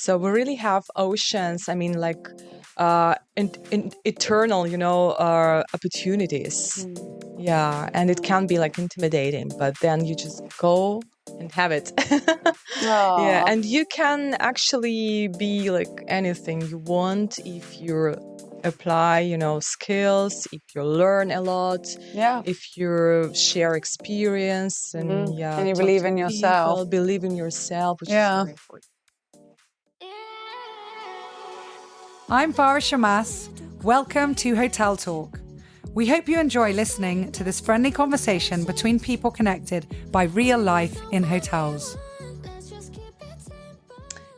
So we really have oceans. I mean, like in eternal, opportunities. Yeah, and it can be like intimidating, but then you just go and have it. Yeah, and you can actually be like anything you want if you apply, skills, if you learn a lot, if you share experience, and and you talk believe to in people, yourself. believe in yourself, which is very important. I'm Farah Shamas. Welcome to Hotel Talk. We hope you enjoy listening to this friendly conversation between people connected by real life in hotels.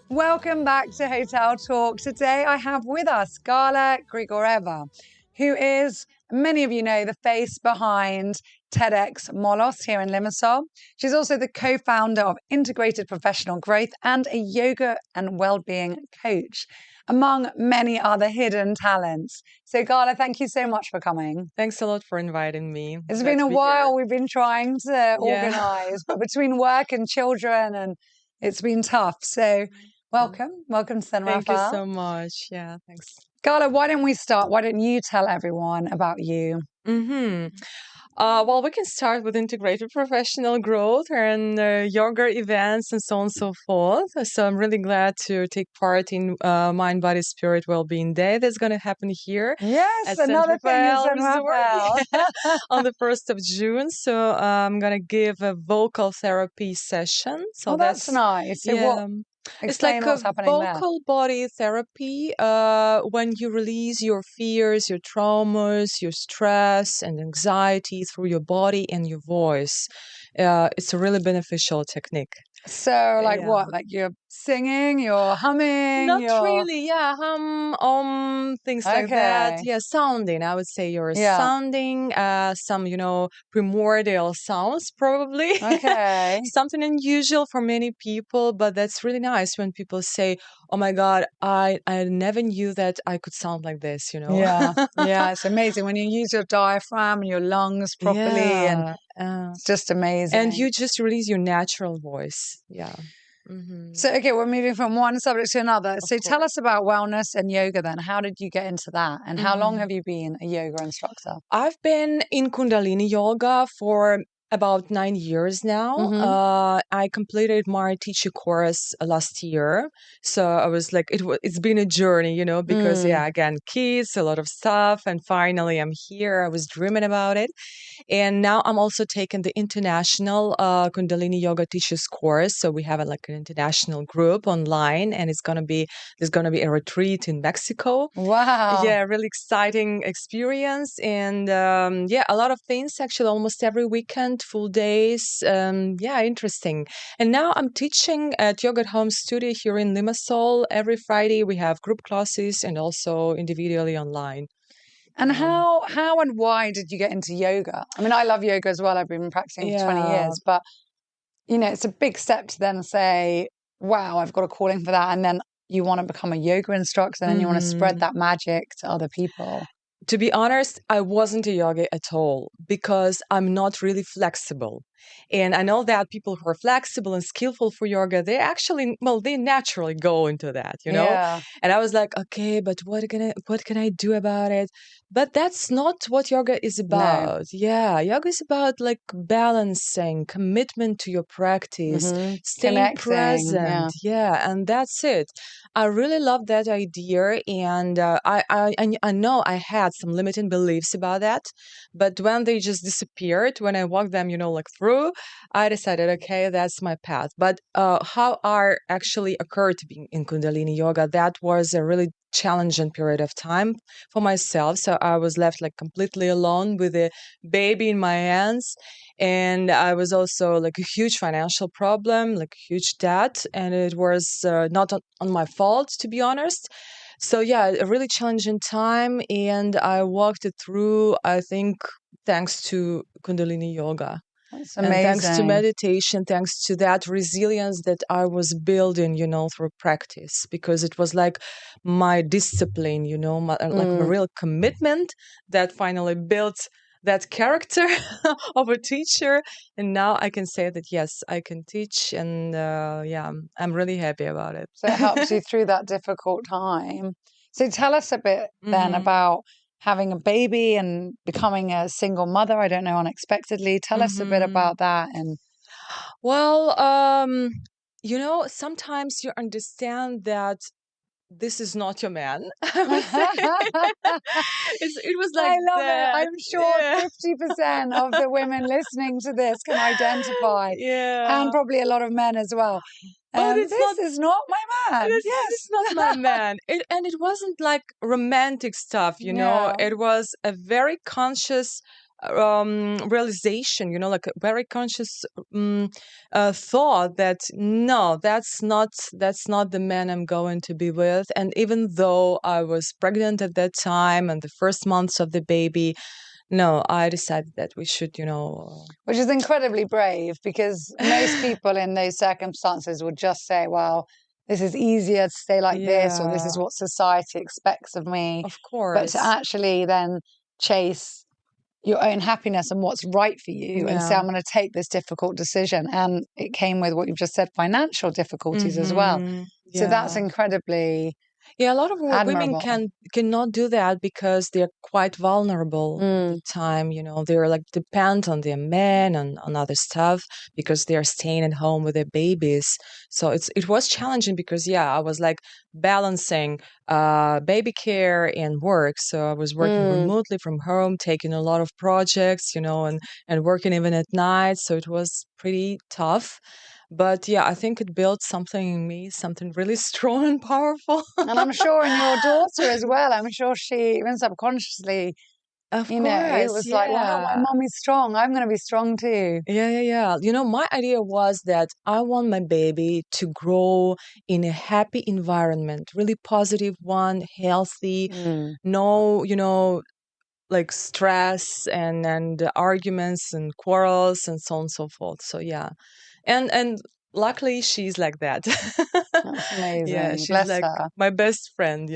Welcome back to Hotel Talk. Today I have with us Gala Grigoreva, who is, many of you know, the face behind TEDxMolos here in Limassol. She's also the co-founder of Integrated Professional Growth and a yoga and well-being coach, among many other hidden talents. So Gala, thank you so much for coming. Thanks a lot for inviting me. It's been a while. We've been trying to organise, but between work and children, and it's been tough. So welcome to San Rafael. Thank you so much. Yeah, thanks. Gala, why don't we start? Why don't you tell everyone about you? Well, we can start with integrated professional growth and yoga events and so on and so forth. So I'm really glad to take part in Mind, Body, Spirit Wellbeing Day that's going to happen here. Yes, another thing is San Rafael. On the 1st of June. So I'm going to give a vocal therapy session. So that's nice. So it's like a vocal body therapy when you release your fears, your traumas, your stress and anxiety through your body and your voice. It's a really beneficial technique. So what? Like you're singing, you're humming? Not really, things like that. Yeah, sounding. I would say you're sounding some, primordial sounds probably. Okay. Something unusual for many people, but that's really nice when people say, oh my God, I never knew that I could sound like this, Yeah, it's amazing when you use your diaphragm and your lungs properly and it's just amazing. And you just release your natural voice. Yeah. So, okay, we're moving from one subject to another. So tell us about wellness and yoga then. How did you get into that? And how long have you been a yoga instructor? I've been in Kundalini yoga for about 9 years now. I completed my teacher course last year. So I was like, it's been a journey, because again, kids, a lot of stuff. And finally I'm here. I was dreaming about it. And now I'm also taking the international Kundalini yoga teachers course. So we have an international group online, and there's going to be a retreat in Mexico. Wow. Yeah, really exciting experience. And a lot of things actually almost every weekend, full days. Interesting. And now I'm teaching at Yoga at Home Studio here in Limassol. Every Friday we have group classes and also individually online. And how and why did you get into yoga? I mean, I love yoga as well. I've been practicing for 20 years, but it's a big step to then say, wow, I've got a calling for that. And then you want to become a yoga instructor and you want to spread that magic to other people. To be honest, I wasn't a yogi at all because I'm not really flexible. And I know that people who are flexible and skillful for yoga, they actually, they naturally go into that, Yeah. And I was like, okay, but what can I do about it? But that's not what yoga is about. No. Yeah, yoga is about balancing, commitment to your practice, staying connecting, present. Yeah, and that's it. I really love that idea, and I know I had some limiting beliefs about that, but when they just disappeared, when I walked them, through, I decided, okay, that's my path. But how I actually occurred to be in Kundalini yoga, that was a really challenging period of time for myself. So I was left completely alone with a baby in my hands. And I was also a huge financial problem, huge debt. And it was not on my fault, to be honest. So a really challenging time. And I walked it through, I think, thanks to Kundalini yoga. That's amazing. And thanks to meditation, thanks to that resilience that I was building, through practice, because it was my discipline, my real commitment that finally built that character of a teacher, and now I can say that yes, I can teach, and I'm really happy about it. So it helps you through that difficult time. So tell us a bit then about having a baby and becoming a single mother. I don't know, unexpectedly. Tell us a bit about that. And Well, sometimes you understand that this is not your man. I would say it was like I love it. that. I'm sure Yeah. 50% of the women listening to this can identify, and Yeah. probably a lot of men as well. But it's This not. is not my man. This Yes. is not my man. And it wasn't like romantic stuff, Yeah. It was a very conscious realization, like a very conscious thought that no, that's not the man I'm going to be with. And even though I was pregnant at that time and the first months of the baby, no, I decided that we should, Which is incredibly brave, because most people in those circumstances would just say, well, this is easier to stay like this, or this is yeah, what society expects of me. of But to course. actually then chase your own happiness and what's right for you and say, Yeah. I'm going to take this difficult decision. And it came with what you've just said, financial difficulties as well. So that's Yeah. incredibly Yeah, a lot of women admirable. cannot do that because they're quite vulnerable at the time. They're like depend on their men and on other stuff because they're staying at home with their babies. So it was challenging because I was like balancing baby care and work. So I was working remotely from home, taking a lot of projects, and working even at night. So it was pretty tough. But I think it built something in me, something really strong and powerful. And I'm sure in your daughter as well, I'm sure she, even subconsciously, Of course, was like, wow, my yeah. mom is strong. I'm going to be strong too. Yeah. My idea was that I want my baby to grow in a happy environment, really positive one, healthy, no, like stress and arguments and quarrels and so on and so forth. So and luckily she's like that. That's Yeah, amazing. she's Bless like her. my best friend.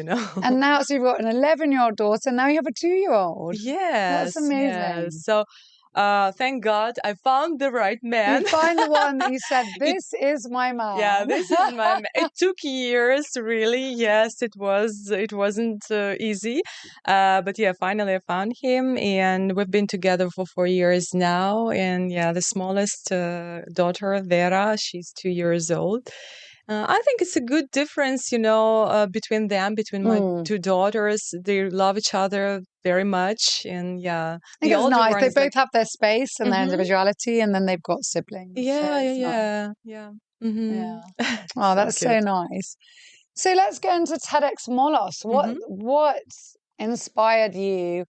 And now, so you've got an 11-year-old daughter. Now you have a 2-year-old. That's Yes. amazing. So, thank God I found the right man. You find the one that you said, It, this is my yeah, man. this is my. It took years, really. Yes, it was. It wasn't easy, but finally I found him, and we've been together for 4 years now. And the smallest daughter, Vera, she's 2 years old. I think it's a good difference, between them, between my two daughters. They love each other very much, and I think the it's older nice. one They is like, both have their space and their mm-hmm, individuality, and then they've got siblings. So yeah, yeah, it's nice. yeah. Mm-hmm. Yeah. Oh, So that's so cute. nice. So let's go into TEDxMolos. Mm-hmm. What inspired you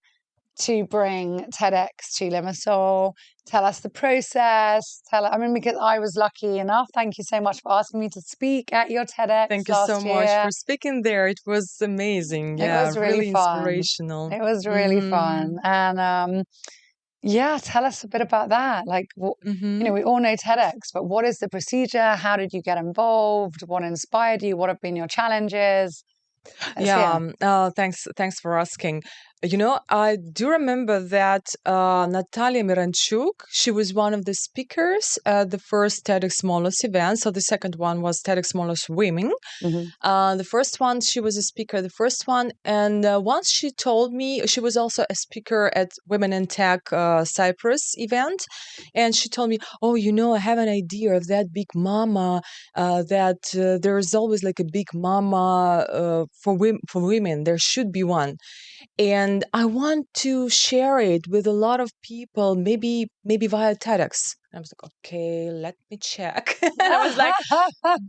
to bring TEDx to Limassol? Tell us the process. Because I was lucky enough. Thank you so much for asking me to speak at your TEDx Thank you so last much year. for speaking there. It was amazing. It Yeah, was really really fun. inspirational. It was really Mm-hmm. fun. And tell us a bit about that. Like, Mm-hmm. we all know TEDx, but what is the procedure? How did you get involved? What inspired you? What have been your challenges? Let's Yeah, hear. thanks for asking. I do remember that Natalia Miranchuk, she was one of the speakers at the first TEDxMolos event. So the second one was TEDxMolos Women. The first one, she was a speaker, the first one. And once she told me, she was also a speaker at Women in Tech Cyprus event. And she told me, oh, I have an idea of that big mama, that there is always like a big mama for women. There should be one. And I want to share it with a lot of people, maybe via TEDx. And I was like, okay, let me check. And I was like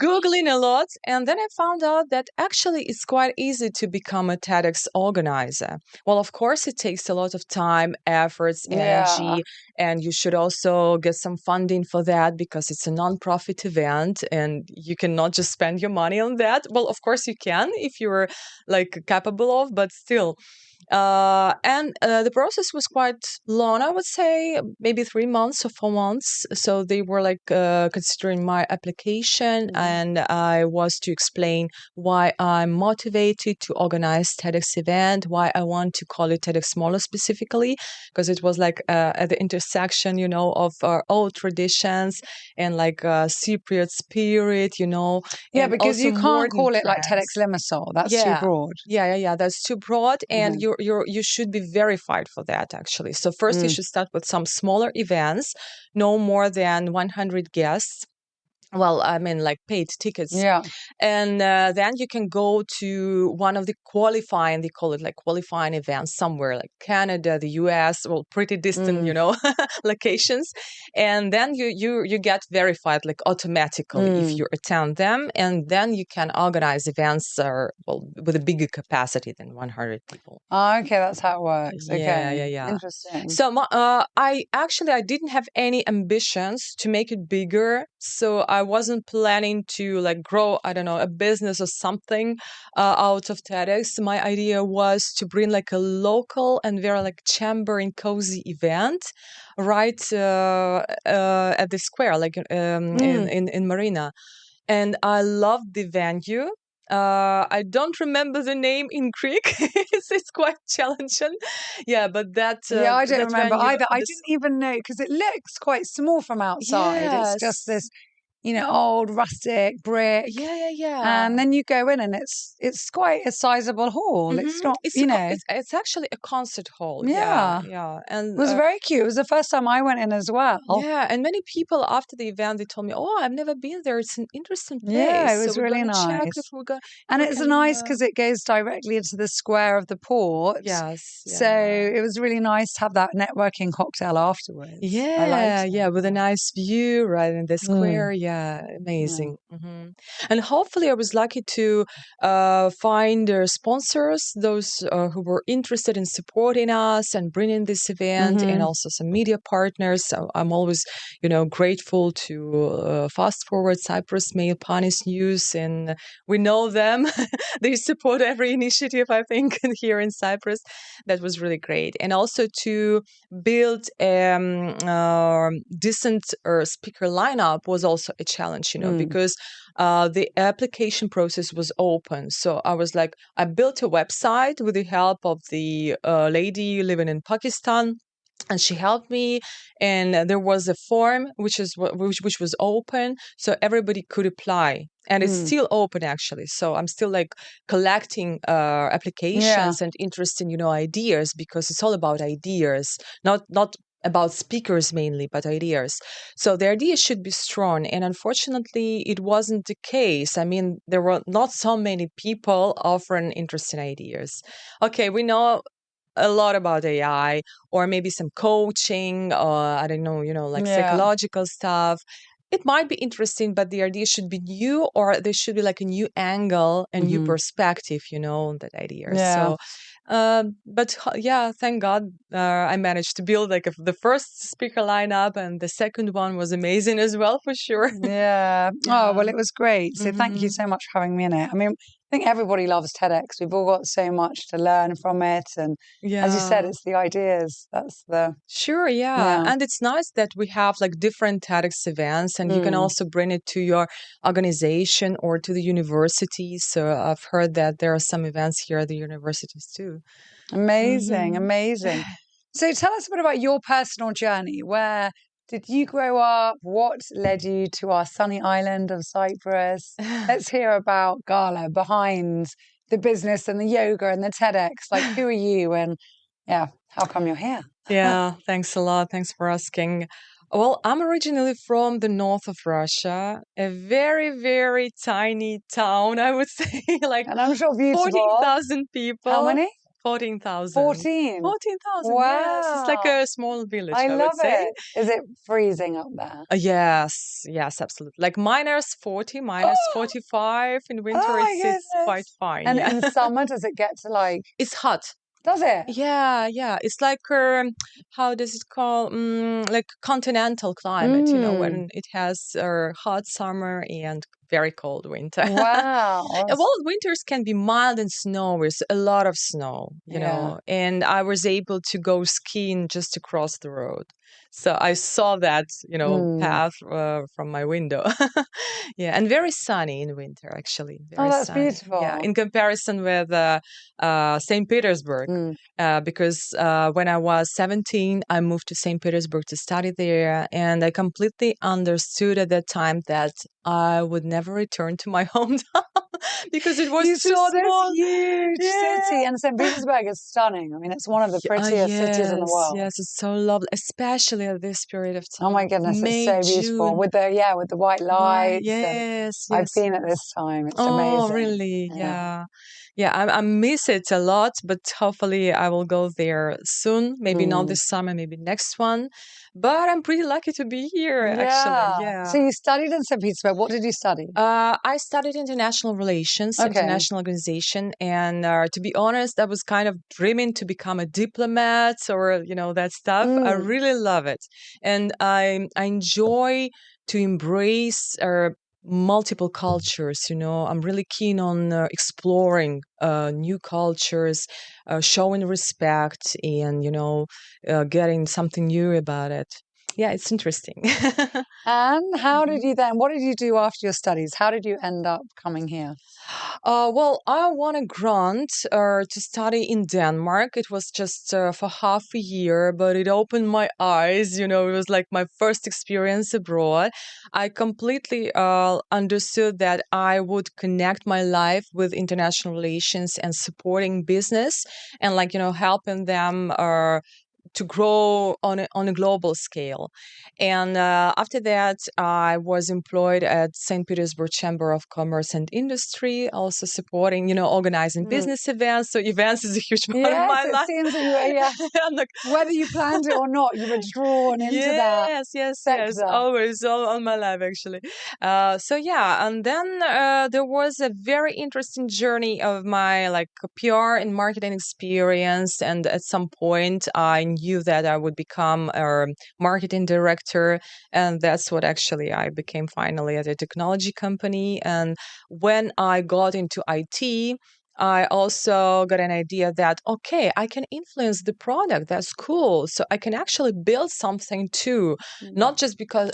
Googling a lot. And then I found out that actually it's quite easy to become a TEDx organizer. Well, of course, it takes a lot of time, efforts, Yeah. energy, and you should also get some funding for that because it's a nonprofit event and you cannot just spend your money on that. Well, of course you can if you're like capable of, but still. And the process was quite long, I would say, maybe 3 months or 4 months. So they were like considering my application, and I was to explain why I'm motivated to organize TEDx event, why I want to call it TEDxMolos specifically, because it was like at the intersection, of our old traditions and like Cypriot spirit, Yeah, and because also you can't modern call it like TEDx trends. Limassol. That's too Yeah. broad. Yeah. That's too broad, and you should be verified for that actually. So first, you should start with some smaller events, no more than 100 guests. Well, I mean, like paid tickets. Yeah. And then you can go to one of the qualifying, they call it like qualifying events somewhere like Canada, the US, well, pretty distant, locations. And then you get verified like automatically if you attend them. And then you can organize events with a bigger capacity than 100 people. Oh, okay, that's how it works. Okay. Yeah. Interesting. So I didn't have any ambitions to make it bigger. So I wasn't planning to like grow, I don't know, a business or something out of TEDx. My idea was to bring like a local and very like chamber and cozy event right at the square, like in Marina. And I loved the venue. I don't remember the name in Greek. it's quite challenging. Yeah, but that Yeah, I don't that remember venue. either. I didn't even know because it looks quite small from outside. It's just Yes. this, old rustic brick. Yeah. And then you go in and it's quite a sizable hall. It's not, It's actually a concert hall. Yeah. Yeah. It And was very cute. It was the first time I went in as well. yeah, and many people after the event they told me, "Oh, I've never been there. It's an interesting place." Yeah, it So was we're really gonna check nice. if we're going. And it's nice because it goes directly into the square of the port. Yes. So it was really nice to have that networking cocktail afterwards. I liked it. Yeah, with a nice view right in the square. Yeah, amazing. And hopefully, I was lucky to find sponsors, those who were interested in supporting us and bringing this event, and also some media partners. So I'm always, grateful to Fast Forward, Cyprus Mail, Panis News, and we know them. They support every initiative, I think, here in Cyprus. That was really great, and also to build decent speaker lineup was also a challenge, because the application process was open. So I was like, I built a website with the help of the lady living in Pakistan. And she helped me, and there was a form which was open, so everybody could apply, and it's still open actually. So I'm still like collecting applications and interesting, ideas, because it's all about ideas, not about speakers mainly, but ideas. So the idea should be strong, and unfortunately, it wasn't the case. I mean, there were not so many people offering interesting ideas. Okay, we know a lot about AI, or maybe some coaching, or I don't know, like psychological stuff. It might be interesting, but the idea should be new, or there should be like a new angle, a new perspective, on that idea. Yeah. So, but yeah, thank God I managed to build like the first speaker lineup, and the second one was amazing as well, for sure. Yeah. Oh, well, it was great. So thank you so much for having me in it. I mean, I think everybody loves TEDx. We've all got so much to learn from it. And as you said, it's the ideas. That's the... Sure, yeah. And it's nice that we have like different TEDx events, and you can also bring it to your organization or to the universities. So I've heard that there are some events here at the universities too. Amazing. So tell us a bit about your personal journey. Where did you grow up? What led you to our sunny island of Cyprus? Let's hear about Gala behind the business and the yoga and the TEDx. Like, who are you? And how come you're here? Yeah, thanks a lot. Thanks for asking. Well, I'm originally from the north of Russia, a very, very tiny town, I would say, like And I'm sure beautiful. 14,000 people. How many? 14,000. 14. 14,000, Wow. yes. It's like a small village, I love would say. it. Is it freezing up there? Yes, absolutely. Like -40, -45 in winter. Oh my It's quite goodness. fine. And Yeah. in summer, does it get to like... It's hot. Does it? Yeah. It's like how does it call? Like continental climate, when it has hot summer and very cold winter. Wow. Well, winters can be mild and snowy, a lot of snow, and I was able to go skiing just across the road. So I saw that, path from my window. Yeah, and very sunny in winter, actually. Oh, Very that's sunny. beautiful. Yeah, in comparison with St. Petersburg, because when I was 17, I moved to St. Petersburg to study there, and I completely understood at that time that I would never return to my hometown because it was You too saw this small. huge city, and St. Petersburg is stunning. I mean, it's one of the prettiest cities in the world. Yes, it's so lovely, especially at this period of time. Oh my goodness, it's so beautiful June. with the white lights. Yes, I've yes. been at this time. It's Oh, amazing. really? Yeah. Yeah, I miss it a lot, but hopefully I will go there soon. Maybe not this summer, maybe next one. But I'm pretty lucky to be here, actually. Yeah. So you studied in St. Petersburg. What did you study? I studied international relations, international organization, and to be honest, I was kind of dreaming to become a diplomat or that stuff. I really love it, and I enjoy to embrace multiple cultures. I'm really keen on exploring new cultures, showing respect, and getting something new about it. Yeah, it's interesting. And what did you do after your studies? How did you end up coming here? Well, I won a grant to study in Denmark. It was just for half a year, but it opened my eyes. It was like my first experience abroad. I completely understood that I would connect my life with international relations and supporting business and helping them to grow on a global scale. And after that, I was employed at St. Petersburg Chamber of Commerce and Industry, also supporting, organizing business events. So events is a huge part of my life. Yes, it seems that you were, whether you planned it or not, you were drawn into that sector. Always, all my life, actually. And then there was a very interesting journey of my PR and marketing experience. And at some point, I knew that I would become a marketing director. And that's what actually I became finally at a technology company. And when I got into IT, I also got an idea that, okay, I can influence the product. That's cool. So I can actually build something too, not just because,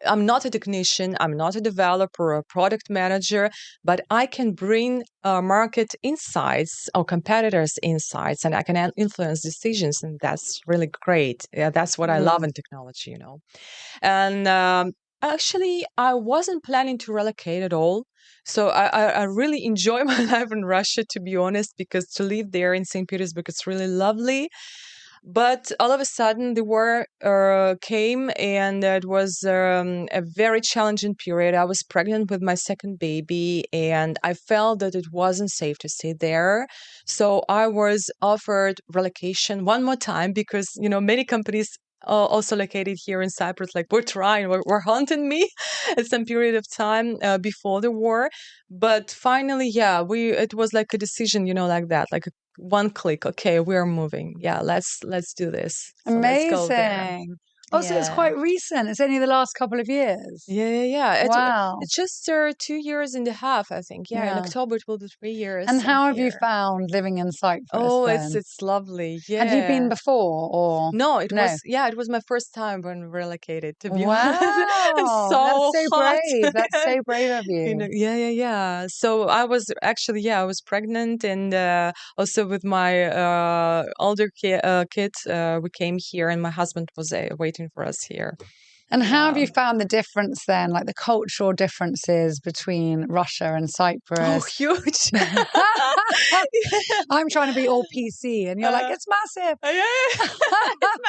I'm not a technician, I'm not a developer or a product manager, but I can bring market insights or competitors' insights, and I can influence decisions, and that's really great. Yeah, that's what I love in technology, And actually, I wasn't planning to relocate at all. So I really enjoy my life in Russia, to be honest, because to live there in St. Petersburg, it's really lovely. But all of a sudden, the war came, and it was a very challenging period. I was pregnant with my second baby, and I felt that it wasn't safe to stay there. So I was offered relocation one more time because, many companies also located here in Cyprus, were hunting me at some period of time before the war. But finally, it was like a decision, like that, like one click. Okay, we're moving. Yeah, let's do this. So Amazing. let's go there. So it's quite recent. It's only the last couple of years. Yeah. Wow. It's just 2.5 years, I think. Yeah, in October it will be 3 years. And how have you found living in Cyprus? Oh, then? it's lovely. Yeah. Had you been before, or no? It was my first time when relocated. To be honest, wow, so that's so hot. brave. That's so brave of you. Yeah. So I was actually, I was pregnant, and also with my older kid, we came here, and my husband was waiting for us here. And how have you found the difference then, like the cultural differences between Russia and Cyprus? Oh, huge. I'm trying to be all PC, and you're like, it's massive. It's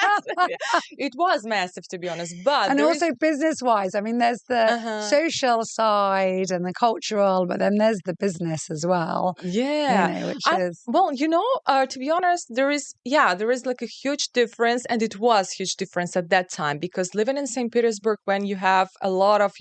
massive. It was massive, to be honest. But and also business-wise, I mean, there's the social side and the cultural, but then there's the business as well. Yeah. Which is... Well, to be honest, there is like a huge difference, and it was huge difference at that time, because living in St. Petersburg, when you have a lot of,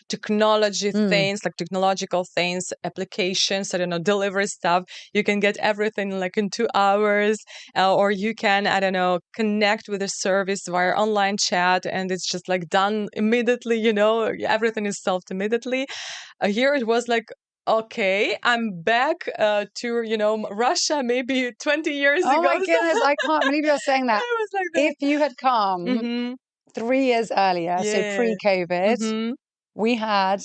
technology things, like technological things, applications, delivery stuff, you can get everything everything like in 2 hours, or you can, I don't know, connect with a service via online chat, and it's just like done immediately, everything is solved immediately. Here it was like, okay, I'm back to, Russia maybe 20 years Oh ago. my goodness, I can't believe you're saying that. I was like that. If you had come Mm-hmm. 3 years earlier, so Yeah. pre-COVID, Mm-hmm. we had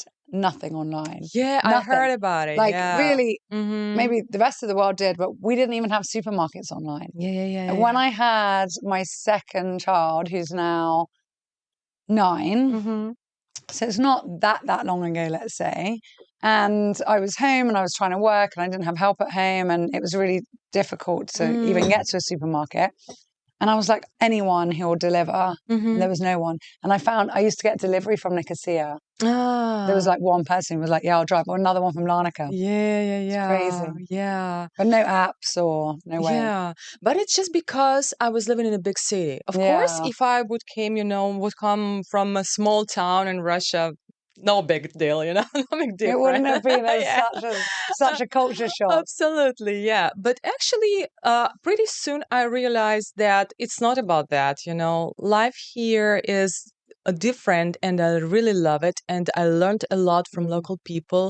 nothing online. Yeah, I Nothing. heard about it. Like Yeah. really, Mm-hmm. maybe the rest of the world did, but we didn't even have supermarkets online. Yeah. And when I had my second child, who's now 9, Mm-hmm. so it's not that long ago, let's say, and I was home and I was trying to work and I didn't have help at home and it was really difficult to even get to a supermarket. And I was like, anyone who will deliver. Mm-hmm. And there was no one. And I used to get delivery from Nicosia. There was like one person who was like, yeah, I'll drive. Or another one from Larnaca. Yeah. It's crazy. Yeah. But no apps or no way. Yeah, but it's just because I was living in a big city. Of course, Yeah. if I would come from a small town in Russia, no big deal, no big It wouldn't difference. have been Yeah. such a culture shock. Absolutely, yeah. But actually, pretty soon I realized that it's not about that, Life here is different, and I really love it. And I learned a lot from local people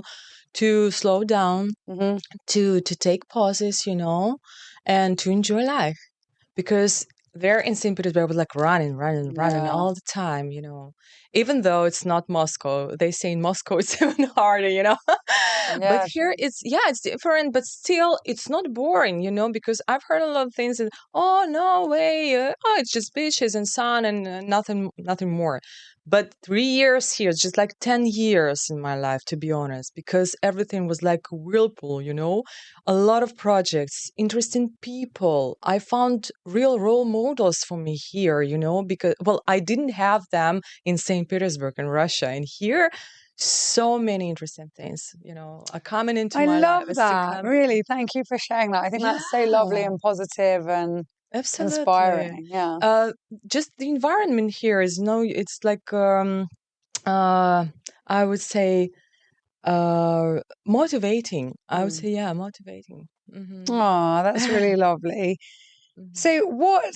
to slow down, Mm-hmm. to take pauses, and to enjoy life. Because there in St. Petersburg was like running Yeah. all the time, Even though it's not Moscow, they say in Moscow it's even harder, But Yeah, here it's different, but still it's not boring, because I've heard a lot of things and oh no way, it's just beaches and sun and nothing more. But 3 years here, it's just like 10 years in my life, to be honest, because everything was like a whirlpool, a lot of projects, interesting people. I found real role models for me here, because, well, I didn't have them in St. Petersburg in Russia. And here, so many interesting things, are coming into I my life. love that. Really, thank you for sharing that. I think that's so lovely Yeah, and positive and absolutely. inspiring. Yeah. Just the environment here is it's like I would say motivating. I would say, yeah, motivating. Mm-hmm. Oh, that's really lovely. So, what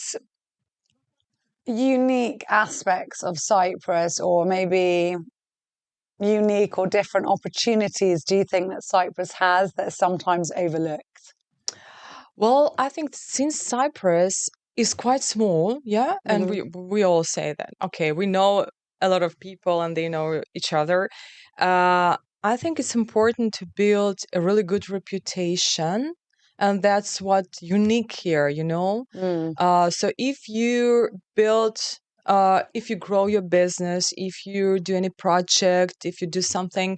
unique aspects of Cyprus, or maybe unique or different opportunities, do you think that Cyprus has that are sometimes overlooked? Well, I think since Cyprus is quite small, yeah, and we all say that. Okay, we know a lot of people and they know each other. I think it's important to build a really good reputation, and that's what unique here, So if you grow your business, if you do any project, if you do something,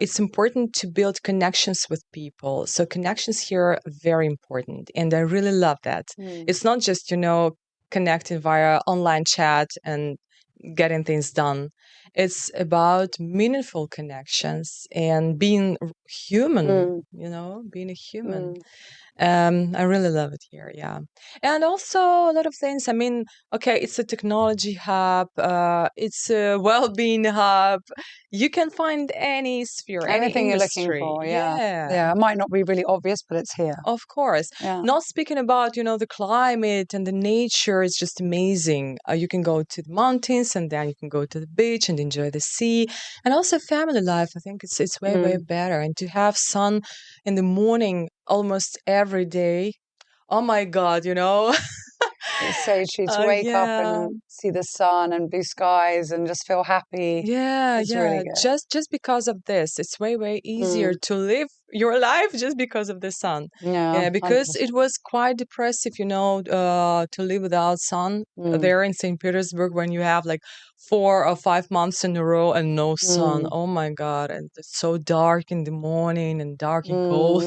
it's important to build connections with people. So connections here are very important, and I really love that. It's not just, connecting via online chat and getting things done. It's about meaningful connections and being human, being a human. I really love it here, yeah. And also a lot of things. I mean, okay, it's a technology hub, it's a well-being hub. You can find any sphere, any Anything you're looking industry. for, Yeah. Yeah, it might not be really obvious, but it's here. Of course. Yeah. Not speaking about, the climate and the nature is just amazing. You can go to the mountains and then you can go to the beach and enjoy the sea. And also family life, I think it's way better. And to have sun in the morning almost every day. Oh my God, It's so true to wake up and see the sun and blue skies and just feel happy. Yeah, It's really good. Just because of this, it's way easier to live your life just because of the sun. Yeah, because 100%. it was quite depressive, to live without sun there in St. Petersburg when you have like 4 or 5 months in a row and no sun. Oh my God, and it's so dark in the morning and dark and cold.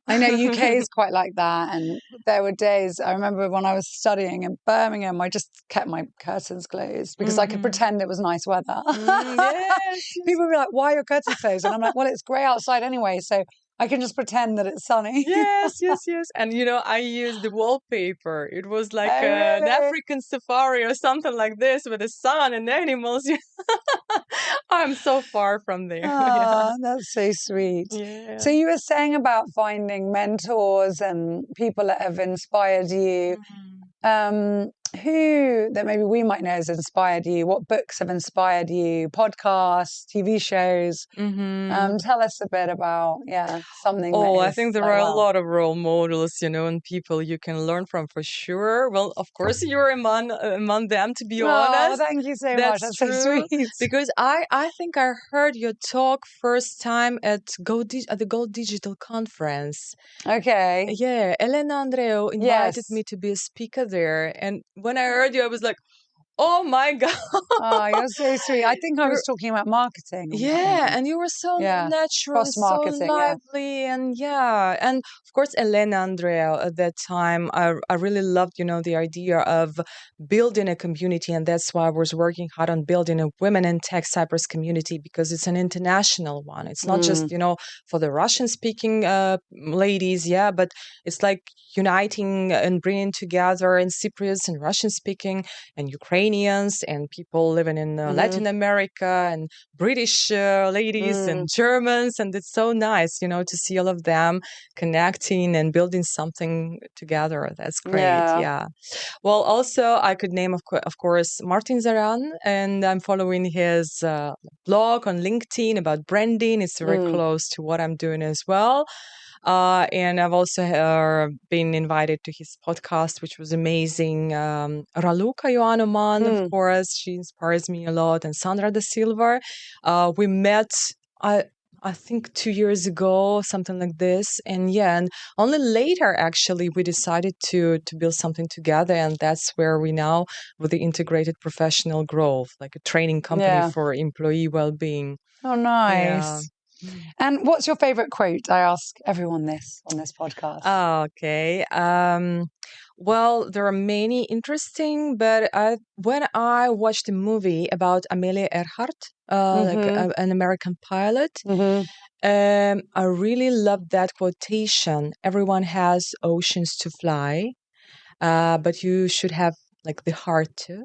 I know UK is quite like that, and there were days, I remember when I was studying in Birmingham, I just kept my curtains closed because I could pretend it was nice weather. Yes. People would be like, why are your curtains closed? And I'm like, well, it's grey outside anyway, so I can just pretend that it's sunny. Yes, yes, yes. And I used the wallpaper. It was like Oh, an really? African safari or something like this with the sun and animals. I'm so far from there. Yeah. That's so sweet. Yeah. So you were saying about finding mentors and people that have inspired you. Who that maybe we might know has inspired you? What books have inspired you? Podcasts, TV shows? Tell us a bit about, something that Oh, I is think there like, are a wow. lot of role models, and people you can learn from for sure. Well, of course, you're among them, to be Oh, honest. thank you so much. That's That's so true. sweet. Because I think I heard your talk first time at the Go Digital conference. Okay. Yeah, Elena Andreu invited Yes. me to be a speaker there. And when I heard you, I was like, oh my God. Oh, you're so sweet. I think I was You're talking about marketing on that Yeah, one. and you were so Yeah. natural and Cross so marketing. Yeah. lively, and yeah, and of course Elena Andrea at that time, I really loved, the idea of building a community, and that's why I was working hard on building a women in Tech Cyprus community, because it's an international one. It's not just, for the Russian speaking ladies, yeah, but it's like uniting and bringing together in Cypriots and Russian speaking and Ukrainians and people living in Latin America and British ladies and Germans, and it's so nice, to see all of them connecting and building something together. That's great. Yeah. Yeah. Well, also I could name, of course, Martin Zaran, and I'm following his blog on LinkedIn about branding. It's very close to what I'm doing as well. And I've also been invited to his podcast, which was amazing. Raluca Ioanoman, of course, she inspires me a lot, and Sandra da Silva. We met, I think 2 years ago, something like this. And and only later, actually, we decided to build something together. And that's where we now, with the integrated professional growth, like a training company for employee well-being. Oh, Yeah. nice. And what's your favorite quote? I ask everyone this on this podcast. Okay. Well, there are many interesting, but when I watched a movie about Amelia Earhart, like an American pilot, I really loved that quotation. Everyone has oceans to fly, but you should have like the heart too.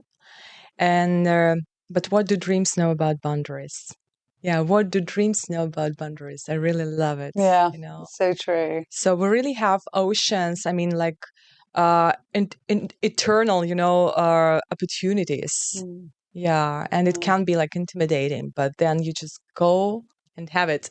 And but what do dreams know about boundaries? Yeah, what do dreams know about boundaries? I really love it. Yeah, so true. So we really have oceans. I mean, like in eternal, opportunities. Yeah, and it can be like intimidating, but then you just go and have it.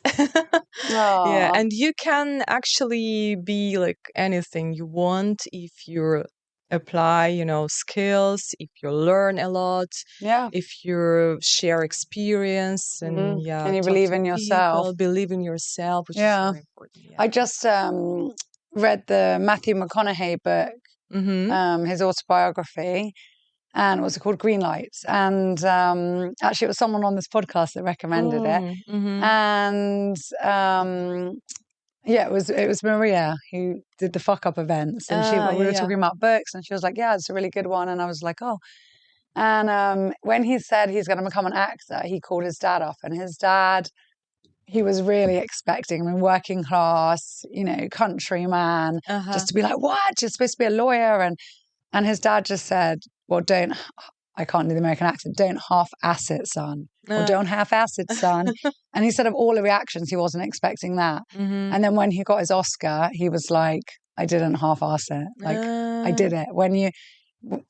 Yeah, and you can actually be like anything you want if you apply, skills, if you learn a lot, if you share experience, and and you talk believe to in yourself. people, believe in yourself, which is very important. Yeah. I just read the Matthew McConaughey book, his autobiography, and what's it called? Green Lights. And actually, it was someone on this podcast that recommended it. And it was Maria who did the fuck up events, and we were talking about books, and she was like, "Yeah, it's a really good one," and I was like, "Oh." And when he said he's going to become an actor, he called his dad up, and his dad, he was really expecting, working class, countryman, just to be like, "What? You're supposed to be a lawyer?" And his dad just said, "Well, I can't do the American accent. Don't half-ass it, son. Or don't half-ass it, son." And he said of all the reactions, he wasn't expecting that. And then when he got his Oscar, he was like, "I didn't half-ass it. Like, I did it."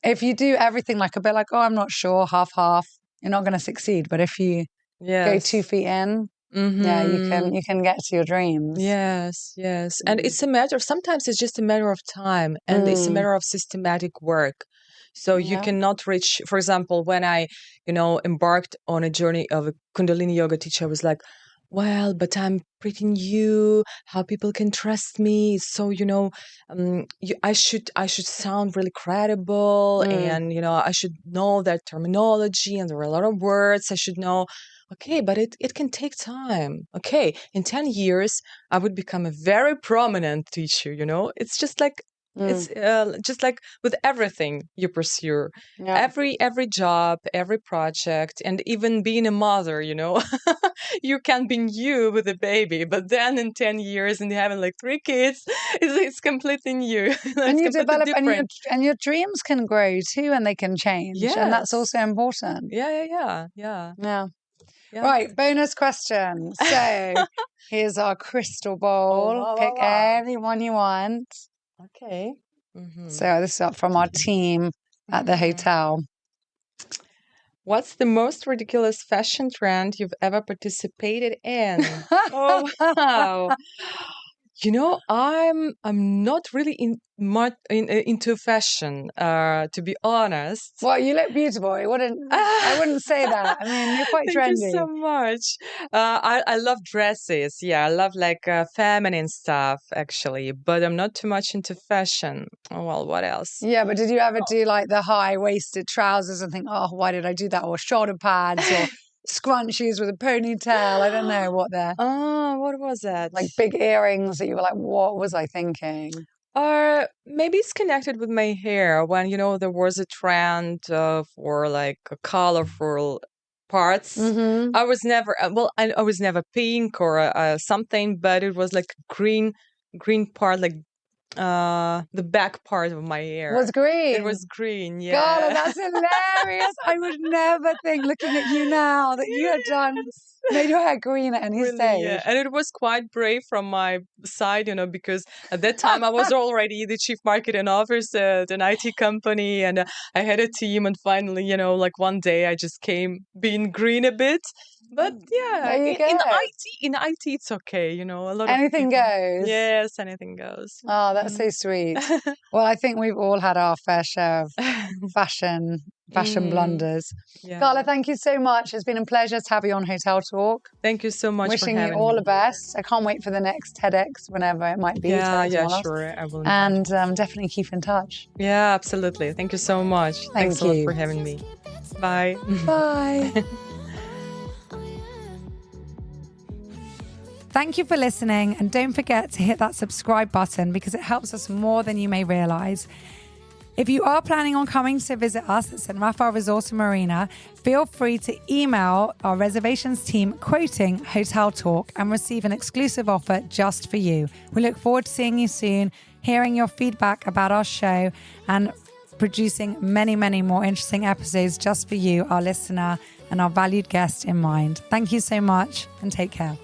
If you do everything like a bit like, "Oh, I'm not sure, half-half," you're not going to succeed. But if you go 2 feet in, you can get to your dreams. Yes, yes. And it's sometimes it's just a matter of time, and it's a matter of systematic work. So you cannot reach, for example, when I, embarked on a journey of a Kundalini yoga teacher, I was like, well, but I'm pretty new, how people can trust me. So, I should sound really credible, and, I should know that terminology, and there are a lot of words I should know. Okay, but it can take time. Okay, in 10 years, I would become a very prominent teacher, It's just like It's just like with everything you pursue, Yeah. every job, every project, and even being a mother, you can be new with a baby, but then in 10 years and having like 3 kids, it's completely new. And It's you completely develop, different. and your dreams can grow too, and they can change, and that's Yes. also important. Yeah. Yeah. Yeah. Right, bonus question. So here's our crystal Oh, ball. wow, Pick wow, wow. any one you want. Okay. Mm-hmm. So this is from our team at the hotel. What's the most ridiculous fashion trend you've ever participated in? Oh, wow. I'm not really into fashion, to be honest. Well, you look beautiful. I wouldn't say that. I mean, you're quite Thank you trendy. so much. I love dresses. Yeah, I love like feminine stuff actually, but I'm not too much into fashion. Oh, well, what else? Yeah, but did you ever do like the high-waisted trousers and think, oh, why did I do that? Or shoulder pads or scrunchies with a ponytail? I don't know what they're Oh, what was that? like big earrings that you were like, what was I thinking? Or maybe it's connected with my hair when, there was a trend for like colorful parts. Mm-hmm. I was never, I was never pink or something, but it was like green part, like the back part of my hair. Was green. It was green, yeah. Gala, that's hilarious. I would never think, looking at you now, that you had made your hair green at any Really, stage. yeah. And it was quite brave from my side, because at that time I was already the chief marketing officer at an IT company, and I had a team. And finally, like one day I just came being green a bit. But yeah, There you go. in IT, it's okay. A lot Anything of people, goes. yes, anything goes. Oh, that's so sweet. Well, I think we've all had our fair share of fashion blunders. Yeah. Gala, thank you so much. It's been a pleasure to have you on Hotel Talk. Thank you so much Wishing for you having all me. the best. I can't wait for the next TEDx, whenever it might be. Yeah, TEDxMolos. sure. I will. And definitely keep in touch. Yeah, absolutely. Thank you so much. Thanks a lot for having me. Bye. Bye. Thank you for listening, and don't forget to hit that subscribe button because it helps us more than you may realize. If you are planning on coming to visit us at St. Raphael Resort and Marina, feel free to email our reservations team quoting Hotel Talk and receive an exclusive offer just for you. We look forward to seeing you soon, hearing your feedback about our show, and producing many, many more interesting episodes just for you, our listener, and our valued guest in mind. Thank you so much, and take care.